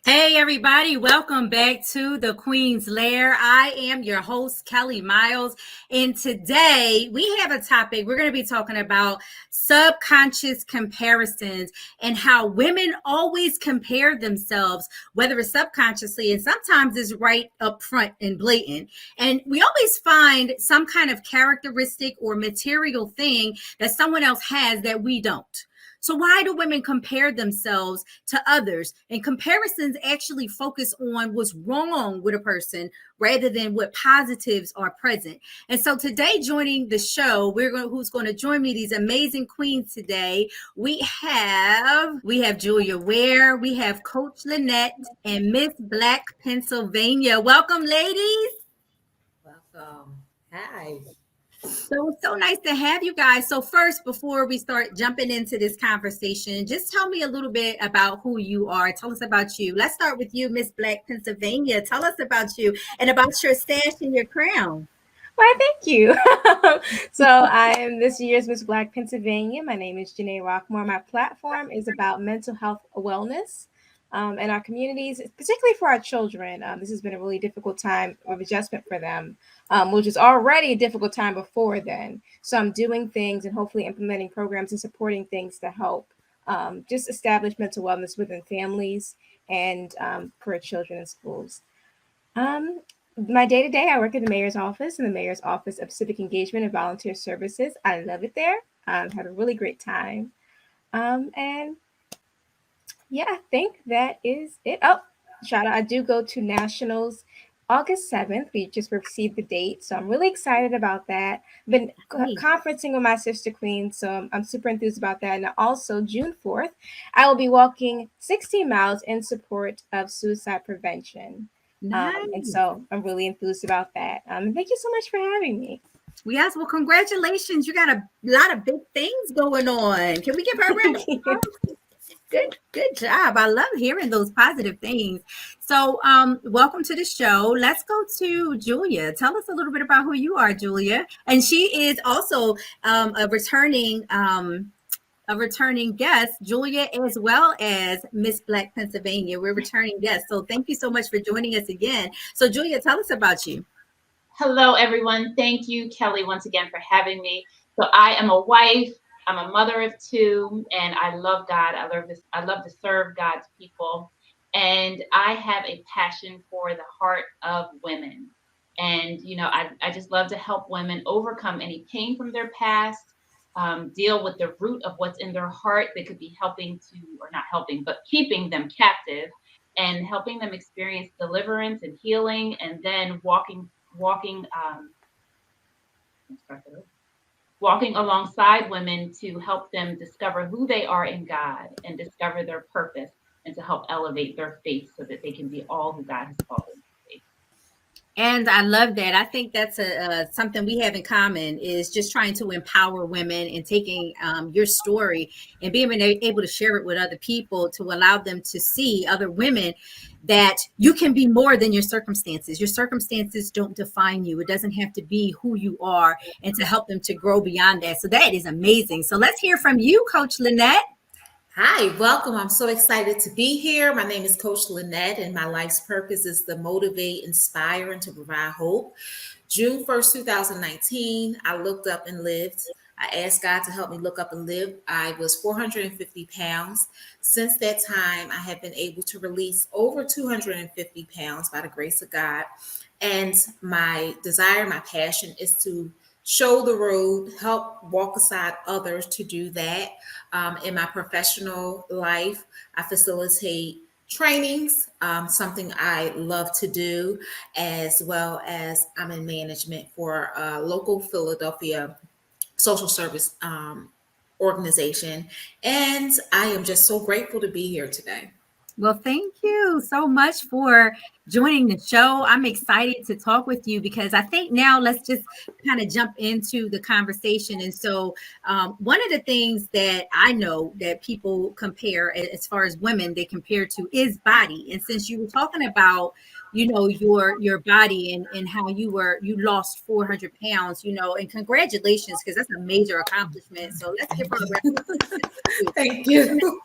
Hey everybody, welcome back to the Queens Lair. I am your host, Kellie Miles, and today we have a topic. We're going to be talking about subconscious comparisons and how women always compare themselves, whether it's subconsciously and sometimes it's right up front and blatant. And we always find some kind of characteristic or material thing that someone else has that we don't. So why do women compare themselves to others? And comparisons actually focus on what's wrong with a person rather than what positives are present. And so today, joining the show, who's going to join me, these amazing queens today. We have Julia Ware, we have Coach Lynette, and Miss Black Pennsylvania. Welcome, ladies. Welcome. Hi. So nice to have you guys. So first, before we start jumping into this conversation, just tell me a little bit about who you are. Tell us about you. Let's start with you, Miss Black Pennsylvania. Tell us about you and about your stash and your crown. Why, thank you. So I am this year's Miss Black Pennsylvania. My name is Janae Rockemore. My platform is about mental health wellness in our communities, particularly for our children. This has been a really difficult time of adjustment for them, which is already a difficult time before then. So I'm doing things and hopefully implementing programs and supporting things to help just establish mental wellness within families and for children in schools. Um, my day to day, I work at the mayor's office in the mayor's office of civic engagement and volunteer services. I love it there. Had a really great time. And yeah, I think that is it. Oh, shout out! I do go to nationals August 7th. We just received the date, so I'm really excited about that. Been conferencing with my sister queen, so I'm super enthused about that. And also June 4th, I will be walking 16 miles in support of suicide prevention. Nice. And so I'm really enthused about that. Thank you so much for having me. Yes, well, congratulations. You got a lot of big things going on. Can we give her a round of applause? Good job. I love hearing those positive things. So welcome to the show. Let's go to Julia. Tell us a little bit about who you are, Julia. And she is also a returning guest, Julia, as well as Miss Black Pennsylvania. We're returning guests. So thank you so much for joining us again. So Julia, tell us about you. Hello, everyone. Thank you, Kellie, once again for having me. So I am a wife. I'm a mother of two, and I love God. I love to serve God's people. And I have a passion for the heart of women. And, I just love to help women overcome any pain from their past, deal with the root of what's in their heart that could be helping to, or not helping, but keeping them captive and helping them experience deliverance and healing, and then walking alongside women to help them discover who they are in God and discover their purpose, and to help elevate their faith so that they can be all who God has called them to be. And I love that. I think that's something we have in common, is just trying to empower women and taking your story and being able to share it with other people to allow them to see, other women, that you can be more than your circumstances. Your circumstances don't define you. It doesn't have to be who you are, and to help them to grow beyond that. So that is amazing. So let's hear from you, Coach Lynette. Hi, welcome. I'm so excited to be here. My name is Coach Lynette, and my life's purpose is to motivate, inspire, and to provide hope. June 1st, 2019, I looked up and lived. I asked God to help me look up and live. I was 450 pounds. Since that time, I have been able to release over 250 pounds by the grace of God. And my desire, my passion is to show the road, help walk aside others to do that. In my professional life, I facilitate trainings, something I love to do, as well as I'm in management for a local Philadelphia social service organization. And I am just so grateful to be here today. Well, thank you so much for joining the show. I'm excited to talk with you because I think now let's just kind of jump into the conversation. And so one of the things that I know that people compare, as far as women, they compare to, is body. And since you were talking about, your body and how you lost 400 pounds, and congratulations, because that's a major accomplishment. So let's give her a round of applause. Thank you.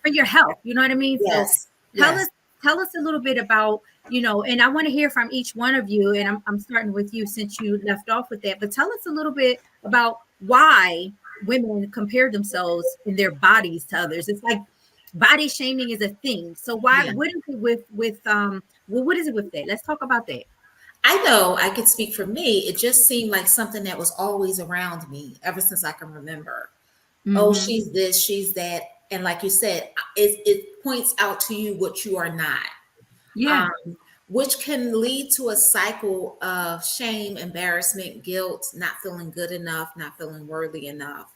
For your health, you know what I mean? Yes. So tell us a little bit about, and I want to hear from each one of you. And I'm starting with you since you left off with that. But tell us a little bit about why women compare themselves in their bodies to others. It's like body shaming is a thing. So why? Yeah. What is it what is it with that? Let's talk about that. I know I could speak for me. It just seemed like something that was always around me ever since I can remember. Oh, Mm-hmm. she's this, she's that. And like you said, it points out to you what you are not, Yeah. um, which can lead to a cycle of shame, embarrassment, guilt, not feeling good enough, not feeling worthy enough.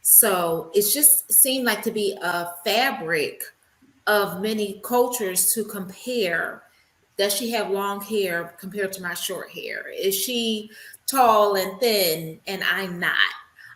So it's just seemed like to be a fabric of many cultures to compare. Does she have long hair compared to my short hair? Is she tall and thin and I'm not?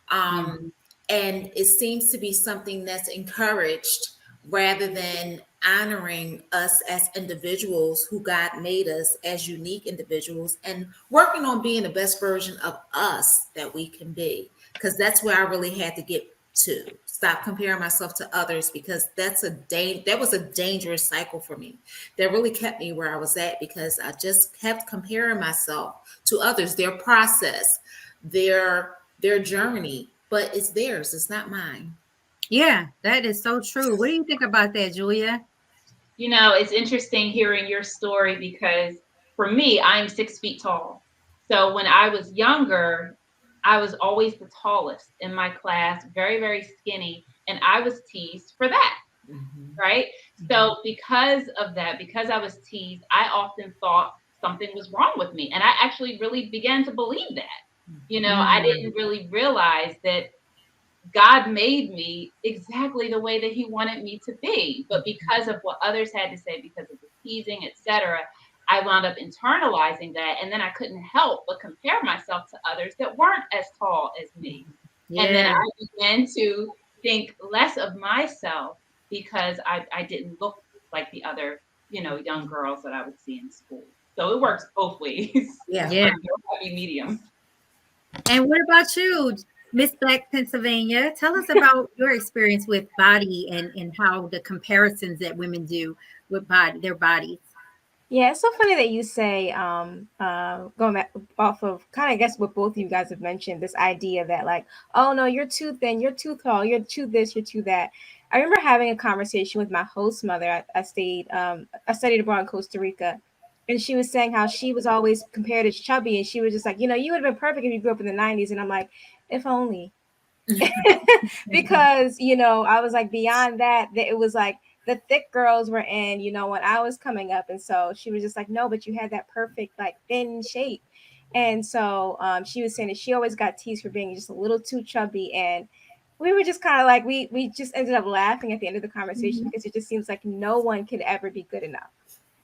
Um, Mm-hmm. and it seems to be something that's encouraged rather than honoring us as individuals who God made us as unique individuals and working on being the best version of us that we can be. Because that's where I really had to get to stop comparing myself to others, because that was a dangerous cycle for me that really kept me where I was at, because I just kept comparing myself to others, their process, their journey, but it's theirs, it's not mine. Yeah, that is so true. What do you think about that, Julia? It's interesting hearing your story because for me, I'm 6 feet tall. So when I was younger, I was always the tallest in my class, very, very skinny, and I was teased for that, Mhm. right? So because of that, because I was teased, I often thought something was wrong with me. And I actually really began to believe that. I Mm-hmm. didn't really realize that God made me exactly the way that he wanted me to be. But because of what others had to say, because of the teasing, etc., I wound up internalizing that. And then I couldn't help but compare myself to others that weren't as tall as me. And then Yeah. I began to think less of myself because I didn't look like the other, young girls that I would see in school. So it works both ways. Yeah. Yeah. I'm no happy medium. And what about you, Miss Black Pennsylvania? Tell us about your experience with body and how the comparisons that women do with their bodies. Yeah, it's so funny that you say, going back off of kind of, I guess, what both of you guys have mentioned, this idea that, like, oh no, you're too thin, you're too tall, you're too this, you're too that. I remember having a conversation with my host mother. I studied abroad in Costa Rica, and she was saying how she was always compared as chubby, and she was just like, you would have been perfect if you grew up in the '90s. And I'm like, if only. Because I was like, beyond that it was like the thick girls were in, when I was coming up. And so she was just like, no, but you had that perfect, like, thin shape. And so she was saying that she always got teased for being just a little too chubby. And we were just kind of like, we just ended up laughing at the end of the conversation, because it just seems like no one could ever be good enough.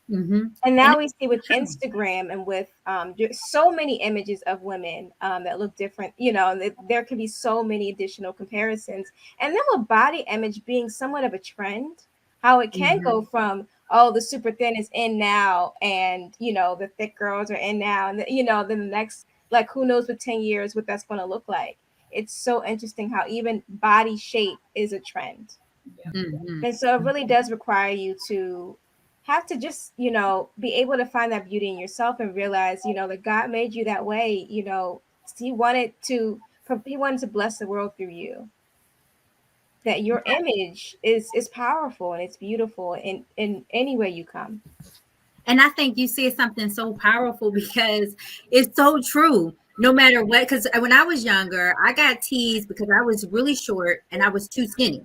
Mm-hmm. And And now we that's see with true. Instagram and with there's so many images of women that look different, and there can be so many additional comparisons. And then with body image being somewhat of a trend, how it can go Mm-hmm. from, oh, the super thin is in now, and the thick girls are in now, and then the next, like, who knows with 10 years what that's going to look like. It's so interesting how even body shape is a trend. Yeah. Mm-hmm. And so it really does require you to have to just, be able to find that beauty in yourself and realize, that God made you that way. He wanted to bless the world through you. That your image is powerful and it's beautiful in any way you come. And I think you said something so powerful because it's so true. No matter what, because when I was younger, I got teased because I was really short and I was too skinny.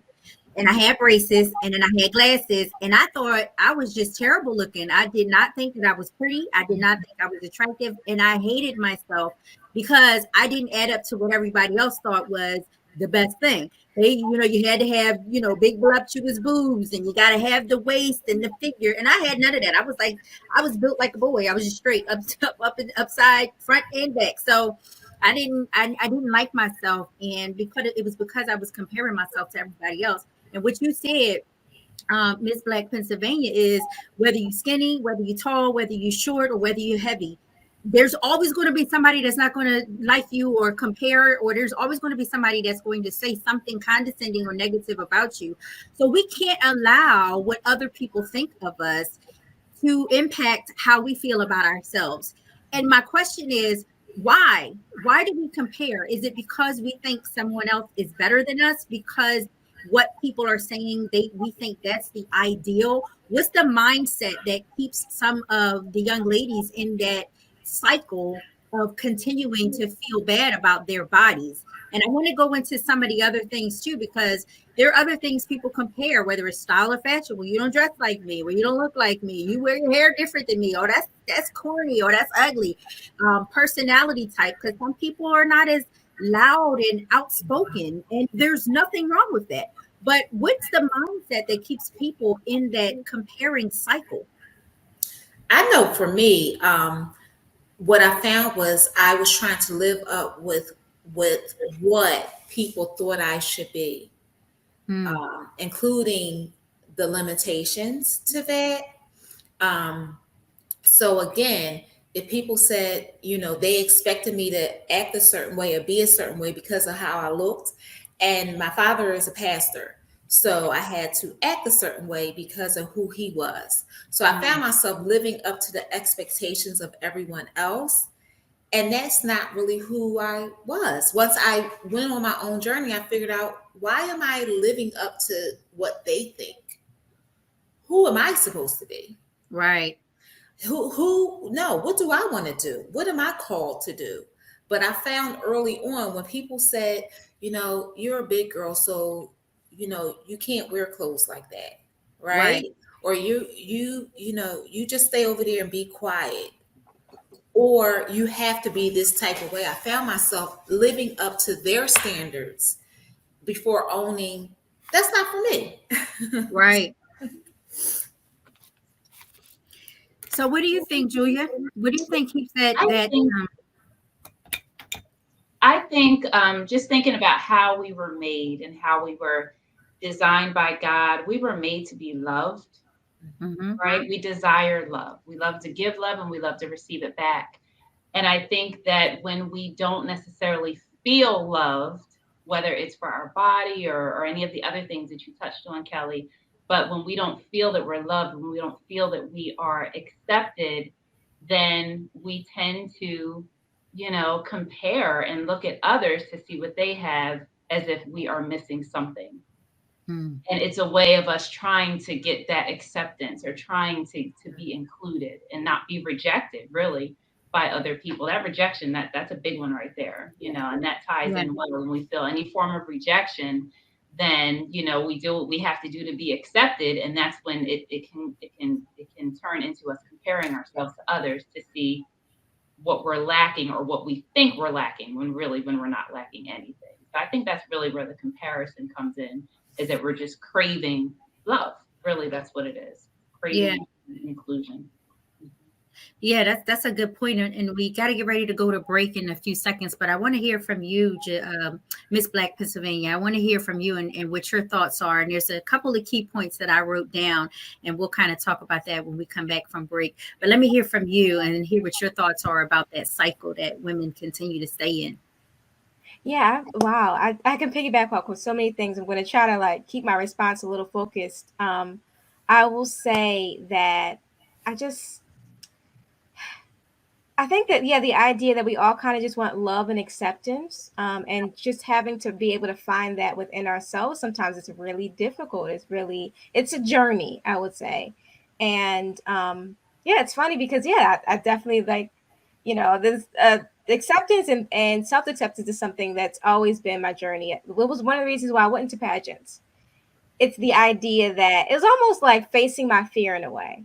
And I had braces and then I had glasses. And I thought I was just terrible looking. I did not think that I was pretty. I did not think I was attractive. And I hated myself because I didn't add up to what everybody else thought was the best thing. You had to have, big voluptuous boobs and you got to have the waist and the figure. And I had none of that. I was built like a boy. I was just straight up and upside, front and back. So I didn't like myself. And because it was because I was comparing myself to everybody else. And what you said, Miss Black Pennsylvania, is whether you skinny, whether you tall, whether you short, or whether you're heavy, there's always going to be somebody that's not going to like you or compare, or there's always going to be somebody that's going to say something condescending or negative about you. So we can't allow what other people think of us to impact how we feel about ourselves. And my question is, why? Why do we compare? Is it because we think someone else is better than us? Because what people are saying, we think that's the ideal? What's the mindset that keeps some of the young ladies in that cycle of continuing to feel bad about their bodies? And I want to go into some of the other things too, because there are other things people compare, whether it's style or fashion. Well, you don't dress like me. Well, you don't look like me. You wear your hair different than me. Oh, that's corny, or that's ugly. Personality type, because some people are not as loud and outspoken, and there's nothing wrong with that. But what's the mindset that keeps people in that comparing cycle? I know for me, what I found was I was trying to live up with what people thought I should be, Hmm. including the limitations to that. Um, so again, if people said, they expected me to act a certain way or be a certain way because of how I looked, and my father is a pastor, so I had to act a certain way because of who he was. So I found myself living up to the expectations of everyone else, and that's not really who I was. Once I went on my own journey, I figured out, why am I living up to what they think? Who am I supposed to be? Right. Who no, what do I want to do? What am I called to do? But I found early on, when people said, you're a big girl, so you can't wear clothes like that, right? Right. Or you just stay over there and be quiet, or you have to be this type of way. I found myself living up to their standards before owning that's not for me. Right. So what do you think, Julia? What do you think keeps that I that think I think just thinking about how we were made and how we were designed by God, we were made to be loved, mhm. right? We desire love. We love to give love and we love to receive it back. And I think that when we don't necessarily feel loved, whether it's for our body or any of the other things that you touched on, Kelly, but when we don't feel that we're loved, when we don't feel that we are accepted, then we tend to, compare and look at others to see what they have as if we are missing something. Hmm. And it's a way of us trying to get that acceptance or trying to be included and not be rejected, really, by other people. That rejection, that's a big one right there, and that ties Yeah. in well. When we feel any form of rejection, then we do what we have to do to be accepted, and that's when it can turn into us comparing ourselves to others to see what we're lacking or what we think we're lacking, when we're not lacking anything. So I think that's really where the comparison comes in, is that we're just craving love. Really, that's what it is. Yeah. Craving inclusion. Yeah, that's a good point, and we got to get ready to go to break in a few seconds. But I want to hear from you, Miss Black Pennsylvania. I want to hear from you and what your thoughts are. And there's a couple of key points that I wrote down, and we'll kind of talk about that when we come back from break. But let me hear from you and hear what your thoughts are about that cycle that women continue to stay in. Yeah, wow. I can piggyback off with so many things. I'm going to try to like keep my response a little focused. I will say that I just I think that yeah, the idea that we all kind of just want love and acceptance, and just having to be able to find that within ourselves. Sometimes it's really difficult. It's a journey, I would say, and yeah, it's funny because yeah, I definitely like, this acceptance and self acceptance is something that's always been my journey. It was one of the reasons why I went into pageants. It's the idea that it was almost like facing my fear in a way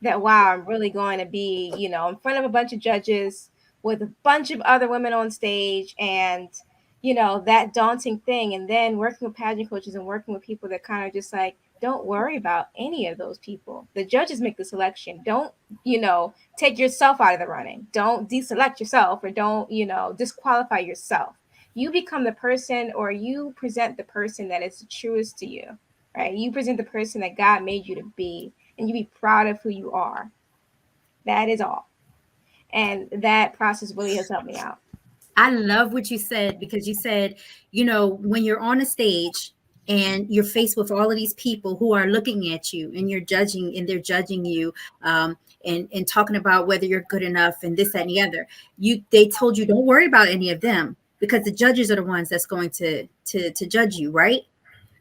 that wow, I'm really going to be, in front of a bunch of judges with a bunch of other women on stage and, that daunting thing. And then working with pageant coaches and working with people that kind of just like, don't worry about any of those people. The judges make the selection. Don't, take yourself out of the running. Don't deselect yourself or don't, disqualify yourself. You become the person or you present the person that is the truest to you, right? You present the person that God made you to be and you be proud of who you are. That is all. And that process really has helped me out. I love what you said, because you said, when you're on a stage and you're faced with all of these people who are looking at you and they're judging you, and talking about whether you're good enough and this, that, and the other. They told you don't worry about any of them, because the judges are the ones that's going to judge you, right?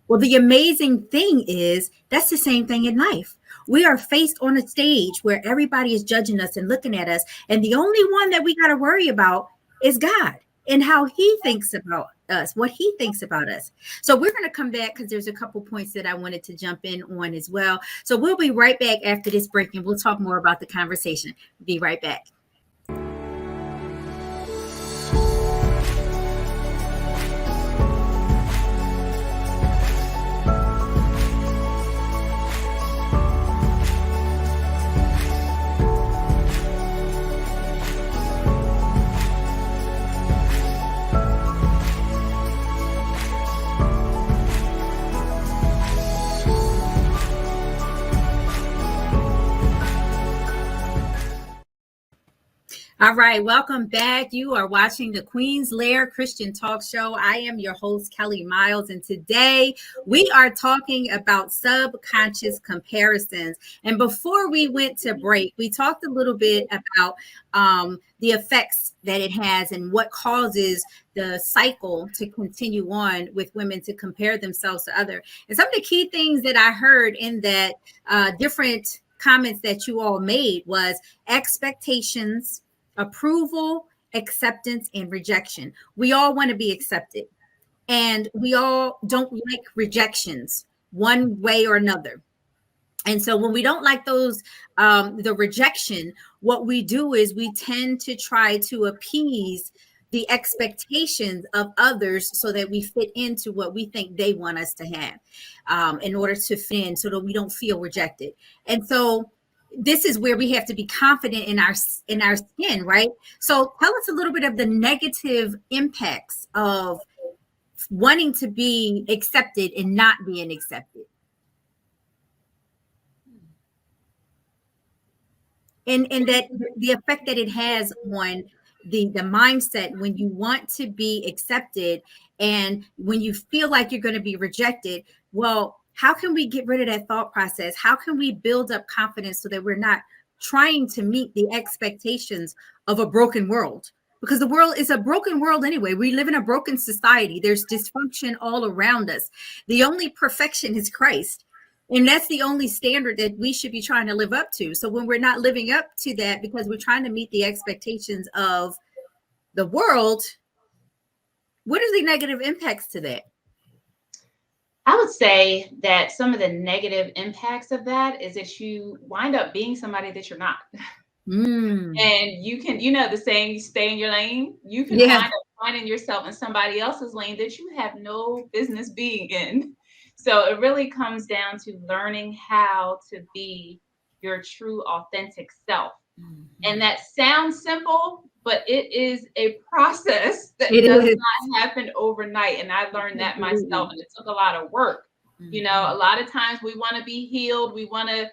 Well, the amazing thing is that's the same thing in life. We are faced on a stage where everybody is judging us and looking at us. And the only one that we got to worry about is God and how he thinks about us, what he thinks about us. So we're going to come back because there's a couple points that I wanted to jump in on as well. So we'll be right back after this break and we'll talk more about the conversation. Be right back. All right, welcome back. You are watching the Queens Lair Christian Talk Show. I am your host, Kellie Miles, and today we are talking about subconscious comparisons. And before we went to break, we talked a little bit about the effects that it has and what causes the cycle to continue on with women to compare themselves to others. And some of the key things that I heard in that different comments that you all made was expectations, approval, acceptance, and rejection. We all want to be accepted, and we all don't like rejections one way or another. And so when we don't like those, the rejection, what we do is we tend to try to appease the expectations of others so that we fit into what we think they want us to have, in order to fit in so that we don't feel rejected. And so this is where we have to be confident in our skin, right? So tell us a little bit of the negative impacts of wanting to be accepted and not being accepted. And that the effect that it has on the mindset when you want to be accepted and when you feel like you're going to be rejected. Well, how can we get rid of that thought process? How can we build up confidence so that we're not trying to meet the expectations of a broken world? Because the world is a broken world anyway. We live in a broken society. There's dysfunction all around us. The only perfection is Christ. And that's the only standard that we should be trying to live up to. So when we're not living up to that because we're trying to meet the expectations of the world, what are the negative impacts to that? I would say that some of the negative impacts of that is that you wind up being somebody that you're not. And you can, the saying, you stay in your lane. You can wind up finding yourself in somebody else's lane that you have no business being in. So it really comes down to learning how to be your true, authentic self. And that sounds simple, but it is a process that does not happen overnight. And I learned that myself, and it took a lot of work. A lot of times we want to be healed. We want to,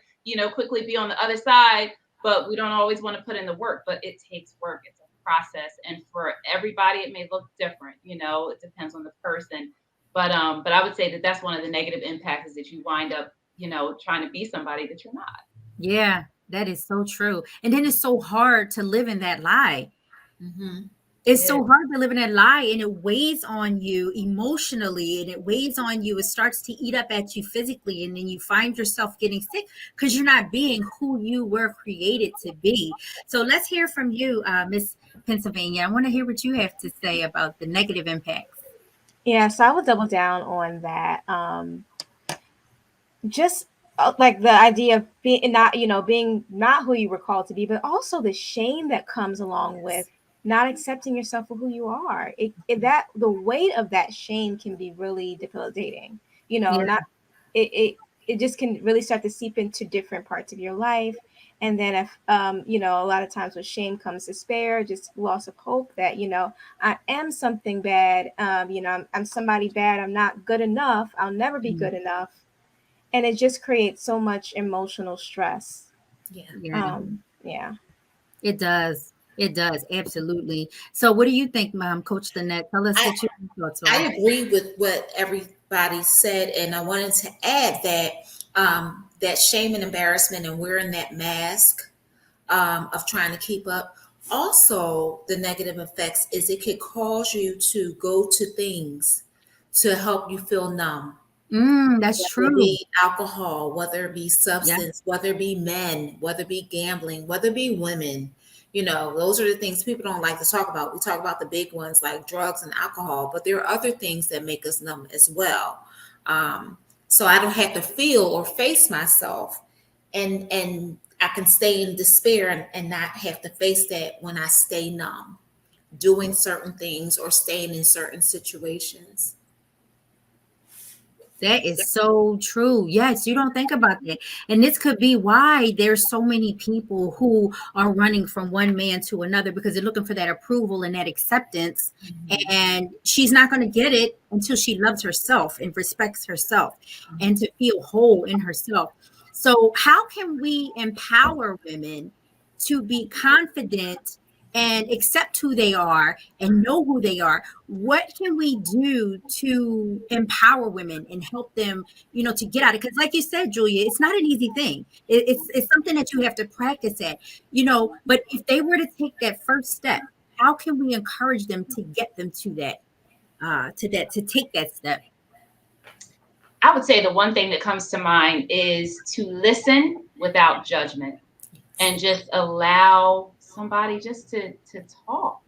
quickly be on the other side, but we don't always want to put in the work. But it takes work. It's a process. And for everybody, it may look different. It depends on the person. But I would say that that's one of the negative impacts is that you wind up, trying to be somebody that you're not. Yeah, that is so true. And then it's so hard to live in that lie. It's so hard to live in that lie, and it weighs on you emotionally, and it weighs on you. It starts to eat up at you physically, and then you find yourself getting sick because you're not being who you were created to be. So let's hear from you, Miss Pennsylvania. I want to hear what you have to say about the negative impacts. Yeah, so I would double down on that. Just like the idea of being not, being not who you were called to be, but also the shame that comes along with not accepting yourself for who you are. That the weight of that shame can be really debilitating. It just can really start to seep into different parts of your life. And then if, a lot of times with shame comes despair, just loss of hope that, I am something bad. I'm somebody bad. I'm not good enough. I'll never be good enough. And it just creates so much emotional stress. It does. It does, absolutely. So what do you think, Mom, Coach Lynette? Tell us I, what your thoughts I are. agree with what everybody said, and I wanted to add that that shame and embarrassment and wearing that mask of trying to keep up. Also, the negative effects is it could cause you to go to things to help you feel numb, That's whether it true. be alcohol, whether it be Yeah. substance, whether it be men, whether it be gambling, whether it be women. You know, those are the things people don't like to talk about. We talk about the big ones like drugs and alcohol, but there are other things that make us numb as well. Um, so I don't have to feel or face myself, and I can stay in despair and not have to face that when I stay numb, doing certain things or staying in certain situations. That is so true. Yes, you don't think about that. And this could be why there's so many people who are running from one man to another because they're looking for that approval and that acceptance. And she's not going to get it until she loves herself and respects herself and to feel whole in herself. So, how can we empower women to be confident and accept who they are and know who they are? What can we do to empower women and help them, to get out of it? Because like you said, Julia, it's not an easy thing. It's something that you have to practice at, but if they were to take that first step, how can we encourage them to get them to take that step? I would say the one thing that comes to mind is to listen without judgment and just allow somebody just to talk,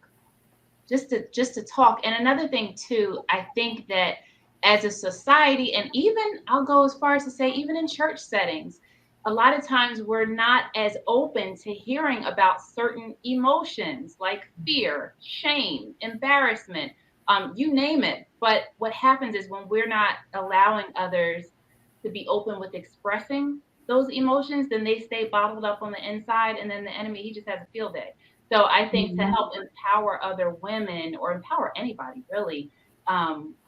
just to talk. And another thing too, I think that as a society, and even I'll go as far as to say even in church settings, a lot of times we're not as open to hearing about certain emotions like fear, shame, embarrassment, you name it. But what happens is when we're not allowing others to be open with expressing those emotions, then they stay bottled up on the inside, and then the enemy, he just has a field day. So I think to Mhm. help empower other women or empower anybody really,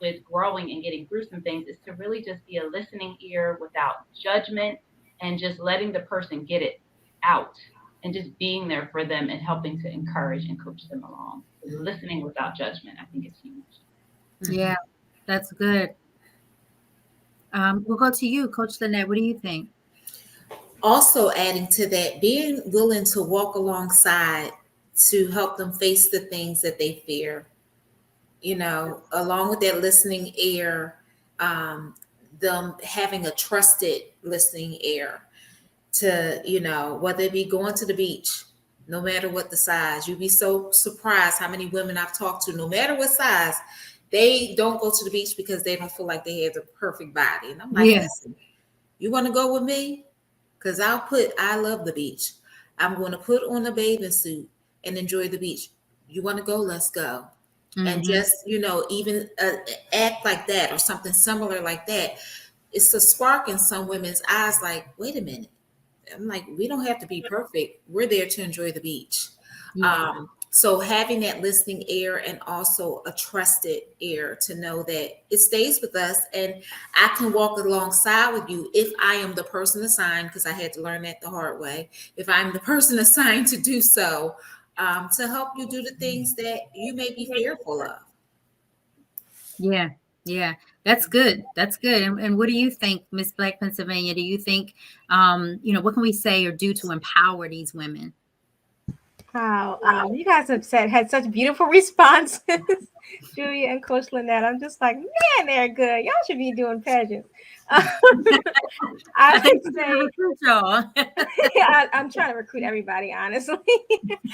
with growing and getting through some things, is to really just be a listening ear without judgment and just letting the person get it out and just being there for them and helping to encourage and coach them along. Listening without judgment, I think, is huge. Yeah, that's good. We'll go to you, Coach Lynette. What do you think? Also, adding to that, being willing to walk alongside to help them face the things that they fear, along with that listening ear, them having a trusted listening ear to, whether it be going to the beach, no matter what the size. You'd be so surprised how many women I've talked to, no matter what size, they don't go to the beach because they don't feel like they have the perfect body. And I'm like, Yeah. listen, you want to go with me? Because I love the beach. I'm going to put on a bathing suit and enjoy the beach. You want to go? Let's go. And Hmm. just, even act like that or something similar like that. It's a spark in some women's eyes like, wait a minute. I'm like, we don't have to be perfect. We're there to enjoy the beach. Yeah. So having that listening ear and also a trusted ear to know that it stays with us and I can walk alongside with you if I am the person assigned, because I had to learn that the hard way. If I'm the person assigned to do so, to help you do the things that you may be fearful of. Yeah, yeah, that's good. That's good. And what do you think, Miss Black Pennsylvania? Do you think, what can we say or do to empower these women? Wow, you guys have had such beautiful responses, Julia and Coach Lynette. I'm just like, man, they're good. Y'all should be doing pageants. I I think would we're gonna say, recruit y'all. I'm trying to recruit everybody, honestly.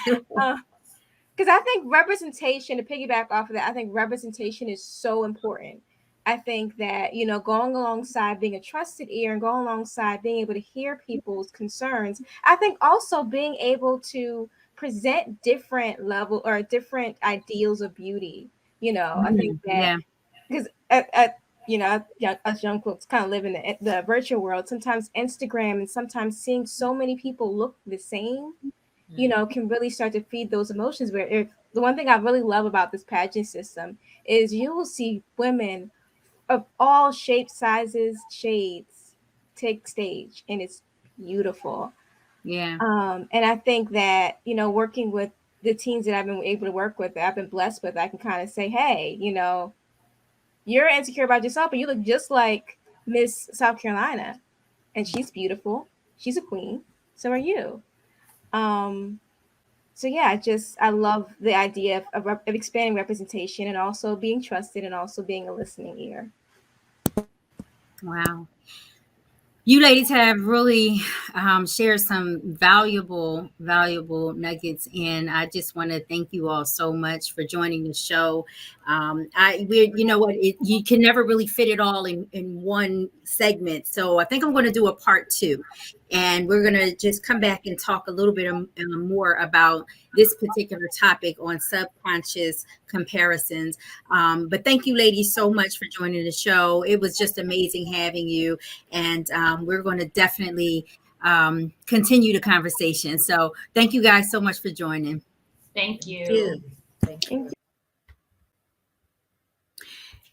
Because I think representation, to piggyback off of that, I think representation is so important. I think that, going alongside being a trusted ear and going alongside being able to hear people's concerns, I think also being able to present different level or different ideals of beauty. I think that Yeah, because us young folks kind of live in the virtual world. Sometimes Instagram and sometimes seeing so many people look the same, can really start to feed those emotions. Where if the one thing I really love about this pageant system is you will see women of all shapes, sizes, shades take stage, and it's beautiful. yeah, And I think that, working with the teens that I've been able to work with, that I've been blessed with, I can kind of say, hey, you're insecure about yourself, but you look just like Miss South Carolina, and she's beautiful. She's a queen. So are you. Um, so yeah, I love the idea of expanding representation and also being trusted and also being a listening ear. Wow. You ladies have really shared some valuable nuggets, and I just want to thank you all so much for joining the show. You know what, you can never really fit it all in one segment, so I think I'm going to do a part two, and we're going to just come back and talk a little bit more about this particular topic on subconscious comparisons. But thank you, ladies, so much for joining the show. It was just amazing having you. And we're going to definitely continue the conversation. So thank you guys so much for joining. Thank you. Thank you.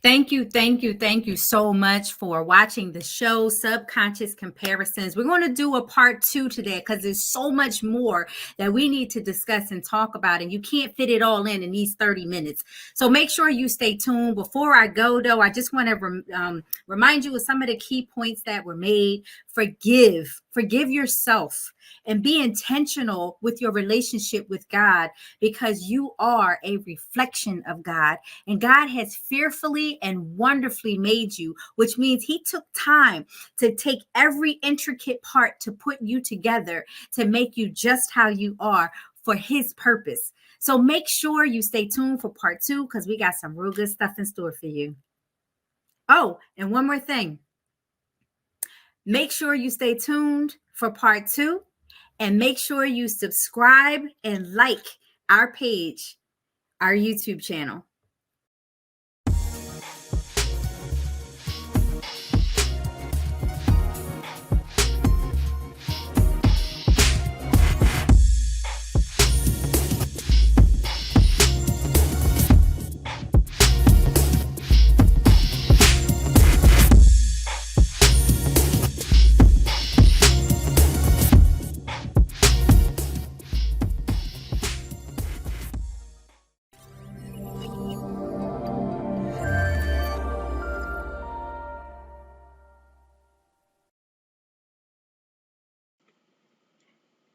Thank you. Thank you. Thank you so much for watching the show, Subconscious Comparisons. We're going to do a part two today because there's so much more that we need to discuss and talk about, and you can't fit it all in these 30 minutes. So make sure you stay tuned. Before I go, though, I just want to remind you of some of the key points that were made. Forgive yourself, and be intentional with your relationship with God, because you are a reflection of God. And God has fearfully and wonderfully made you, which means he took time to take every intricate part to put you together to make you just how you are for his purpose. So make sure you stay tuned for part two, because we got some real good stuff in store for you. Oh, and one more thing. Make sure you stay tuned for part two, and make sure you subscribe and like our page, our YouTube channel.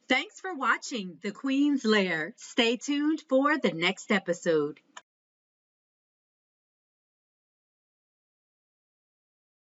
Thanks for watching the Queens Lair. Stay tuned for the next episode.